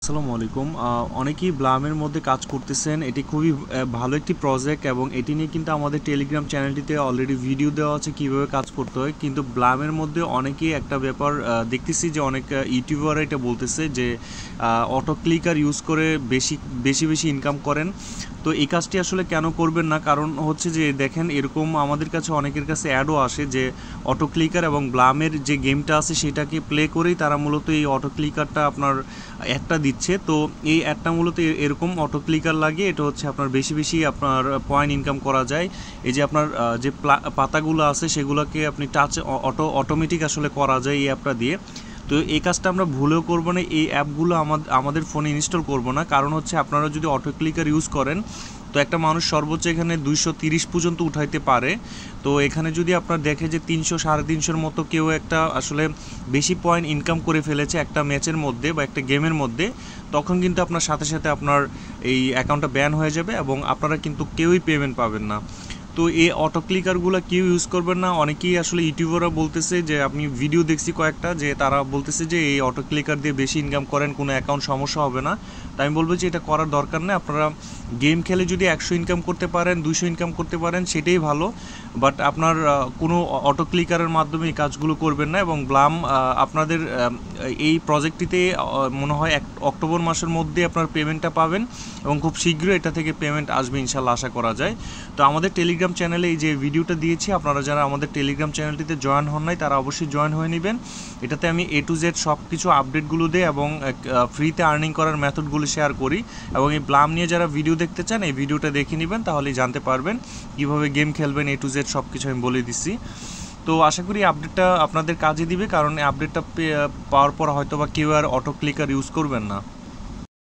আসসালামু আলাইকুম। অনেকেই ব্লামের মধ্যে কাজ করতেছেন। এটি খুবই ভালো একটি প্রজেক্ট এবং এটি নিয়ে কিন্তু আমাদের টেলিগ্রাম চ্যানেলটিতে অলরেডি ভিডিও দেওয়া আছে কীভাবে কাজ করতে হয়। কিন্তু ব্লামের মধ্যে অনেকেই একটা ব্যাপার দেখতেছি যে অনেক ইউটিউবাররা এটা বলতেছে যে অটো ক্লিকার ইউজ করে বেশি ইনকাম করেন। তো এই কাজটি আসলে কেন করবেন না, কারণ হচ্ছে যে দেখেন এরকম আমাদের কাছে অনেকের কাছে অ্যাডও আসে যে অটো ক্লিকার এবং ব্লামের যে গেমটা আছে সেটাকে প্লে করেই তারা মূলত এই অটো ক্লিকারটা আপনার অ্যাডটা দিচ্ছে। তো এই অ্যাডটা মূলত এরকম অটো ক্লিকার লাগিয়ে এটা হচ্ছে আপনার বেশি আপনার পয়েন্ট ইনকাম করা যায়। এই যে আপনার যে পাতাগুলো আছে সেগুলোকে আপনি অটোমেটিক আসলে করা যায় এই অ্যাপটা দিয়ে। তো এই কাজটা আমরা ভুলেও করবো না, এই অ্যাপগুলো আমাদের ফোনে ইনস্টল করবো না। কারণ হচ্ছে আপনারা যদি অটো ক্লিকার ইউজ করেন তো একটা মানুষ সর্বোচ্চ এখানে 230 পর্যন্ত উঠাইতে পারে। তো এখানে যদি আপনার দেখে যে 300 350-এর মতো কেউ একটা আসলে বেশি পয়েন্ট ইনকাম করে ফেলেছে একটা ম্যাচের মধ্যে বা একটা গেমের মধ্যে, তখন কিন্তু আপনার সাথে সাথে আপনার এই অ্যাকাউন্টটা ব্যান হয়ে যাবে এবং আপনারা কিন্তু কেউই পেমেন্ট পাবেন না। তো এই অটো ক্লিকারগুলো কেউ ইউজ করবেন না। অনেকেই আসলে ইউটিউবাররা বলতেছে যে আমি ভিডিও দেখছি কয়েকটা যে তারা বলতেছে যে এই অটো ক্লিকার দিয়ে বেশি ইনকাম করেন, কোনো অ্যাকাউন্ট সমস্যা হবে না। তাই আমি বলবো যে এটা করার দরকার নেই। আপনারা গেম খেলে যদি 100 ইনকাম করতে পারেন, 200 ইনকাম করতে পারেন, সেটাই ভালো। বাট আপনার কোনো অটো ক্লিকারের মাধ্যমে এই কাজগুলো করবেন না। এবং ব্লাম আপনাদের এই প্রজেক্টটিতে মনে হয় অক্টোবর মাসের মধ্যে আপনার পেমেন্টটা পাবেন এবং খুব শীঘ্রই এটা থেকে পেমেন্ট আসবে ইনশাল্লাহ, আশা করা যায়। তো আমাদের টেলিগ্রাম চ্যানেলে এই যে ভিডিওটা দিয়েছি, আপনারা যারা আমাদের টেলিগ্রাম চ্যানেলটিতে জয়েন হন নাই তারা অবশ্যই জয়েন হয়ে নেবেন। এটাতে আমি A to Z সব কিছু আপডেটগুলো দিই এবং ফ্রিতে আর্নিং করার মেথডগুলো শেয়ার করি। এবং এই ব্লাম নিয়ে যারা ভিডিও দেখতে চান এই ভিডিওটা দেখে নেবেন, তাহলেই জানতে পারবেন কীভাবে গেম খেলবেন। A to Z সব কিছু আমি বলে দিচ্ছি। তো আশা করি আপডেটটা আপনাদের কাজে দিবে, কারণ এই আপডেটটা পাওয়ার পর হয়তো বা কেউ আর অটো ক্লিকার ইউজ করবেন না।